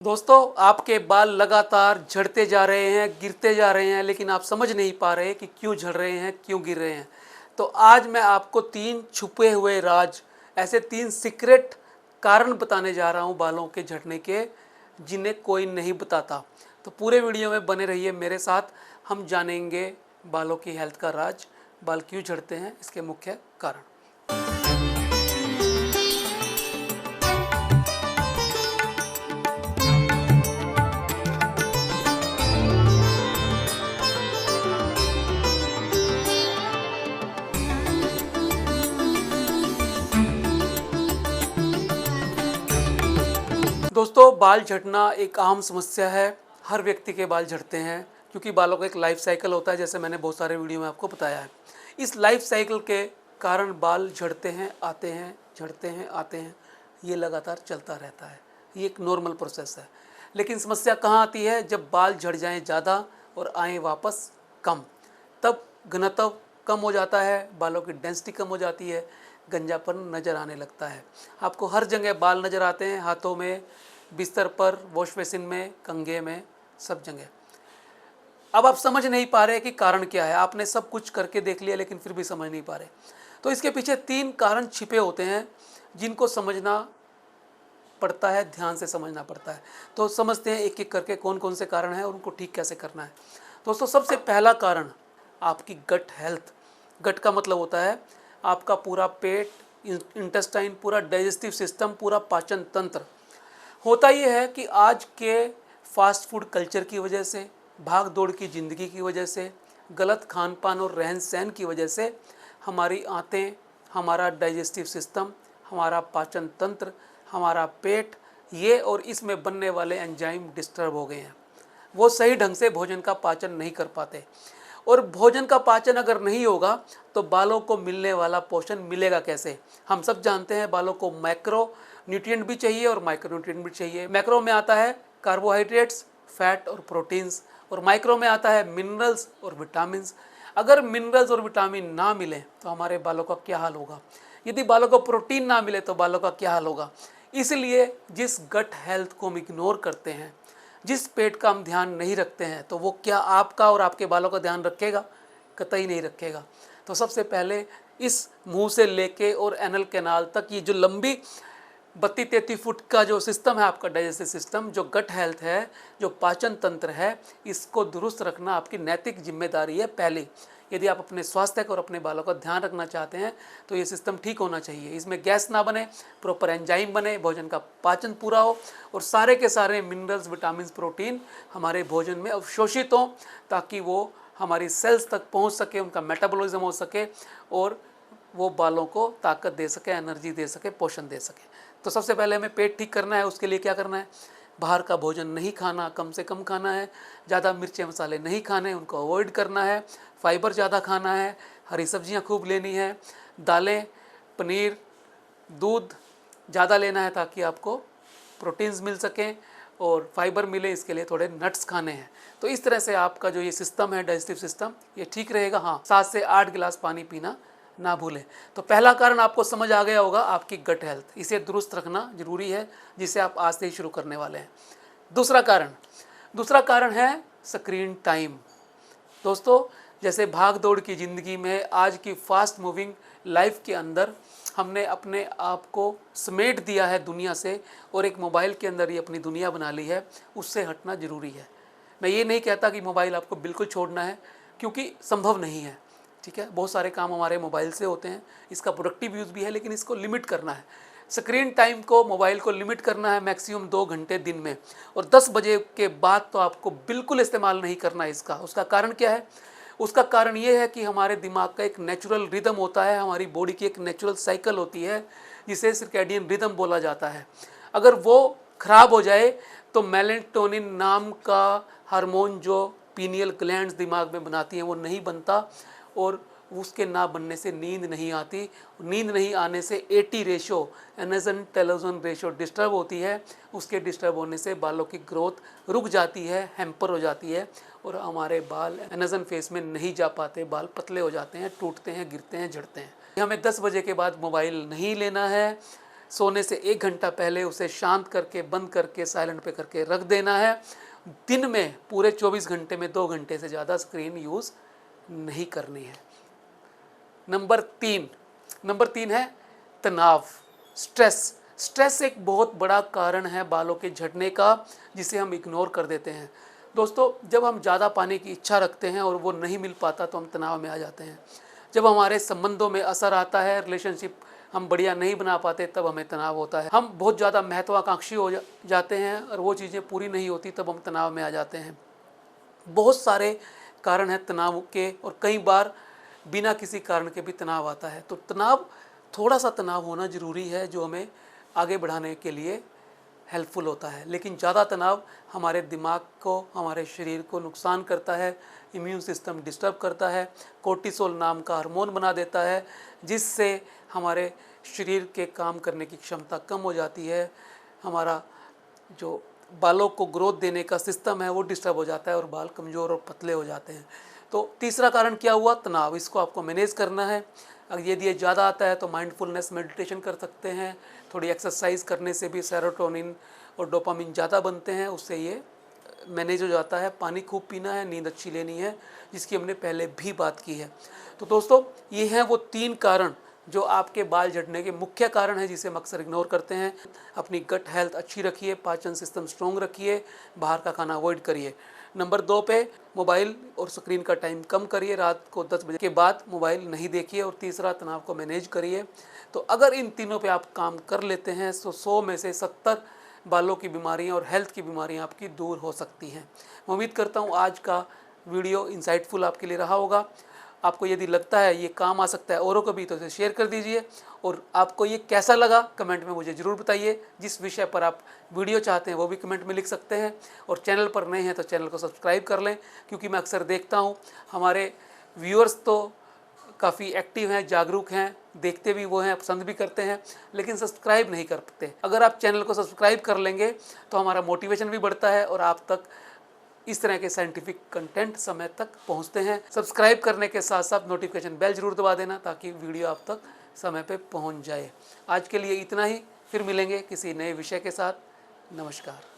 दोस्तों, आपके बाल लगातार झड़ते जा रहे हैं, गिरते जा रहे हैं, लेकिन आप समझ नहीं पा रहे कि क्यों झड़ रहे हैं, क्यों गिर रहे हैं। तो आज मैं आपको 3 छुपे हुए राज, ऐसे 3 सीक्रेट कारण बताने जा रहा हूं बालों के झड़ने के, जिन्हें कोई नहीं बताता। तो पूरे वीडियो में बने रहिए मेरे साथ। हम जानेंगे बालों की हेल्थ का राज, बाल क्यों झड़ते हैं, इसके मुख्य कारण। दोस्तों, बाल झड़ना एक आम समस्या है। हर व्यक्ति के बाल झड़ते हैं क्योंकि बालों का एक लाइफ साइकिल होता है, जैसे मैंने बहुत सारे वीडियो में आपको बताया है। इस लाइफ साइकिल के कारण बाल झड़ते हैं, आते हैं, झड़ते हैं, आते हैं। ये लगातार चलता रहता है। ये एक नॉर्मल प्रोसेस है। लेकिन समस्या कहाँ आती है? जब बाल झड़ जाएं ज़्यादा और आएँ वापस कम, तब घनत्व कम हो जाता है, बालों की डेंसिटी कम हो जाती है, गंजापन नज़र आने लगता है। आपको हर जगह बाल नज़र आते हैं, हाथों में, बिस्तर पर, वॉश बेसिन में, कंघे में, सब जगह। अब आप समझ नहीं पा रहे कि कारण क्या है। आपने सब कुछ करके देख लिया लेकिन फिर भी समझ नहीं पा रहे। तो इसके पीछे 3 कारण छिपे होते हैं, जिनको समझना पड़ता है, ध्यान से समझना पड़ता है। तो समझते हैं एक एक करके कौन कौन से कारण हैं और उनको ठीक कैसे करना है। दोस्तों, सबसे पहला कारण आपकी गट हेल्थ। गट का मतलब होता है आपका पूरा पेट, इंटेस्टाइन, पूरा डाइजेस्टिव सिस्टम, पूरा पाचन तंत्र। होता ये है कि आज के फास्ट फूड कल्चर की वजह से, भाग दौड़ की ज़िंदगी की वजह से, गलत खान पान और रहन सहन की वजह से हमारी आंतें, हमारा डाइजेस्टिव सिस्टम, हमारा पाचन तंत्र, हमारा पेट, ये और इसमें बनने वाले एंजाइम डिस्टर्ब हो गए हैं। वो सही ढंग से भोजन का पाचन नहीं कर पाते, और भोजन का पाचन अगर नहीं होगा तो बालों को मिलने वाला पोषण मिलेगा कैसे? हम सब जानते हैं बालों को मैक्रो न्यूट्रिएंट भी चाहिए और माइक्रो न्यूट्रिएंट भी चाहिए। मैक्रो में आता है कार्बोहाइड्रेट्स, फैट और प्रोटीन्स, और माइक्रो में आता है मिनरल्स और विटामिन्स। अगर मिनरल्स और विटामिन ना मिले तो हमारे बालों का क्या हाल होगा? यदि बालों को प्रोटीन ना मिले तो बालों का क्या हाल होगा? इसलिए जिस गट हेल्थ को हम इग्नोर करते हैं, जिस पेट का हम ध्यान नहीं रखते हैं, तो वो क्या आपका और आपके बालों का ध्यान रखेगा? कतई नहीं रखेगा। तो सबसे पहले इस मुंह से लेके और एनल कैनाल तक, ये जो लंबी 32-33 फुट का जो सिस्टम है आपका डाइजेस्टिव सिस्टम, जो गट हेल्थ है, जो पाचन तंत्र है, इसको दुरुस्त रखना आपकी नैतिक जिम्मेदारी है पहली। यदि आप अपने स्वास्थ्य को और अपने बालों का ध्यान रखना चाहते हैं तो ये सिस्टम ठीक होना चाहिए। इसमें गैस ना बने, प्रॉपर एंजाइम बने, भोजन का पाचन पूरा हो और सारे के सारे मिनरल्स, विटामिन, प्रोटीन हमारे भोजन में अवशोषित हों, ताकि वो हमारी सेल्स तक पहुंच सके, उनका मेटाबॉलिज्म हो सके और वो बालों को ताकत दे सके, एनर्जी दे सके, पोषण दे सके। तो सबसे पहले हमें पेट ठीक करना है। उसके लिए क्या करना है? बाहर का भोजन नहीं खाना, कम से कम खाना है। ज़्यादा मिर्चे मसाले नहीं खाने, उनको अवॉइड करना है। फाइबर ज़्यादा खाना है, हरी सब्जियां खूब लेनी है, दालें, पनीर, दूध ज़्यादा लेना है ताकि आपको प्रोटीन्स मिल सकें और फाइबर मिले। इसके लिए थोड़े नट्स खाने हैं। तो इस तरह से आपका जो ये सिस्टम है, डाइजेस्टिव सिस्टम, ये ठीक रहेगा। हाँ, 7 से 8 गिलास पानी पीना ना भूलें। तो पहला कारण आपको समझ आ गया होगा, आपकी गट हेल्थ। इसे दुरुस्त रखना जरूरी है, जिसे आप आज से ही शुरू करने वाले हैं। दूसरा कारण है स्क्रीन टाइम। दोस्तों, जैसे भाग दौड़ की ज़िंदगी में, आज की फास्ट मूविंग लाइफ के अंदर हमने अपने आप को समेट दिया है दुनिया से, और एक मोबाइल के अंदर ही अपनी दुनिया बना ली है। उससे हटना ज़रूरी है। मैं ये नहीं कहता कि मोबाइल आपको बिल्कुल छोड़ना है, क्योंकि संभव नहीं है। ठीक है, बहुत सारे काम हमारे मोबाइल से होते हैं, इसका प्रोडक्टिव यूज़ भी है, लेकिन इसको लिमिट करना है। स्क्रीन टाइम को, मोबाइल को लिमिट करना है मैक्सिमम 2 घंटे दिन में, और 10 बजे के बाद तो आपको बिल्कुल इस्तेमाल नहीं करना है इसका। उसका कारण क्या है? उसका कारण ये है कि हमारे दिमाग का एक नेचुरल रिदम होता है, हमारी बॉडी की एक नेचुरल साइकिल होती है, जिसे सर्कैडियन रिदम बोला जाता है। अगर वो खराब हो जाए तो मेलेटोनिन नाम का हार्मोन जो पीनियल ग्लैंड्स दिमाग में बनाती हैं, वो नहीं बनता, और उसके ना बनने से नींद नहीं आती। नींद नहीं आने से eighty ratio, anagen telogen ratio disturb होती है। उसके डिस्टर्ब होने से बालों की ग्रोथ रुक जाती है, हैम्पर हो जाती है, और हमारे बाल एनर्जन फेस में नहीं जा पाते। बाल पतले हो जाते हैं, टूटते हैं, गिरते हैं, झड़ते हैं। हमें 10 बजे के बाद मोबाइल नहीं लेना है। सोने से 1 घंटा पहले उसे शांत करके, बंद करके, साइलेंट पे करके रख देना है। दिन में पूरे 24 घंटे में 2 घंटे से ज़्यादा स्क्रीन यूज़ नहीं करनी है। नंबर 3 है तनाव, स्ट्रेस। स्ट्रेस एक बहुत बड़ा कारण है बालों के झड़ने का, जिसे हम इग्नोर कर देते हैं। दोस्तों, जब हम ज़्यादा पाने की इच्छा रखते हैं और वो नहीं मिल पाता तो हम तनाव में आ जाते हैं। जब हमारे संबंधों में असर आता है, रिलेशनशिप हम बढ़िया नहीं बना पाते, तब हमें तनाव होता है। हम बहुत ज़्यादा महत्वाकांक्षी हो जाते हैं और वो चीज़ें पूरी नहीं होती, तब हम तनाव में आ जाते हैं। बहुत सारे कारण हैं तनाव के, और कई बार बिना किसी कारण के भी तनाव आता है। तो तनाव, थोड़ा सा तनाव होना ज़रूरी है जो हमें आगे बढ़ाने के लिए हेल्पफुल होता है। लेकिन ज़्यादा तनाव हमारे दिमाग को, हमारे शरीर को नुकसान करता है, इम्यून सिस्टम डिस्टर्ब करता है, कोर्टिसोल नाम का हार्मोन बना देता है, जिससे हमारे शरीर के काम करने की क्षमता कम हो जाती है। हमारा जो बालों को ग्रोथ देने का सिस्टम है वो डिस्टर्ब हो जाता है और बाल कमज़ोर और पतले हो जाते हैं। तो तीसरा कारण क्या हुआ? तनाव। इसको आपको मैनेज करना है। अगर यदि ये ज़्यादा आता है तो माइंडफुलनेस मेडिटेशन कर सकते हैं। थोड़ी एक्सरसाइज करने से भी सेरोटोनिन और डोपामिन ज़्यादा बनते हैं, उससे ये मैनेज हो जाता है। पानी खूब पीना है, नींद अच्छी लेनी है, जिसकी हमने पहले भी बात की है। तो दोस्तों, ये हैं वो 3 कारण जो आपके बाल झड़ने के मुख्य कारण है, जिसे हम अक्सर इग्नोर करते हैं। अपनी गट हेल्थ अच्छी रखिए, पाचन सिस्टम स्ट्रॉन्ग रखिए, बाहर का खाना अवॉइड करिए। नंबर 2 पे मोबाइल और स्क्रीन का टाइम कम करिए, रात को 10 बजे के बाद मोबाइल नहीं देखिए। और तीसरा, तनाव को मैनेज करिए। तो अगर इन तीनों पे आप काम कर लेते हैं तो 100 में से 70 बालों की बीमारियां और हेल्थ की बीमारियां आपकी दूर हो सकती हैं। मैं उम्मीद करता हूँ आज का वीडियो इंसाइटफुल आपके लिए रहा होगा। आपको यदि लगता है ये काम आ सकता है औरों को भी, तो इसे शेयर कर दीजिए। और आपको ये कैसा लगा कमेंट में मुझे ज़रूर बताइए। जिस विषय पर आप वीडियो चाहते हैं वो भी कमेंट में लिख सकते हैं। और चैनल पर नए हैं तो चैनल को सब्सक्राइब कर लें, क्योंकि मैं अक्सर देखता हूँ हमारे व्यूअर्स तो काफ़ी एक्टिव हैं, जागरूक हैं, देखते भी वो हैं, पसंद भी करते हैं, लेकिन सब्सक्राइब नहीं करते। अगर आप चैनल को सब्सक्राइब कर लेंगे तो हमारा मोटिवेशन भी बढ़ता है और आप तक इस तरह के साइंटिफिक कंटेंट समय तक पहुंचते हैं। सब्सक्राइब करने के साथ साथ नोटिफिकेशन बेल जरूर दबा देना, ताकि वीडियो आप तक समय पे पहुंच जाए। आज के लिए इतना ही, फिर मिलेंगे किसी नए विषय के साथ। नमस्कार।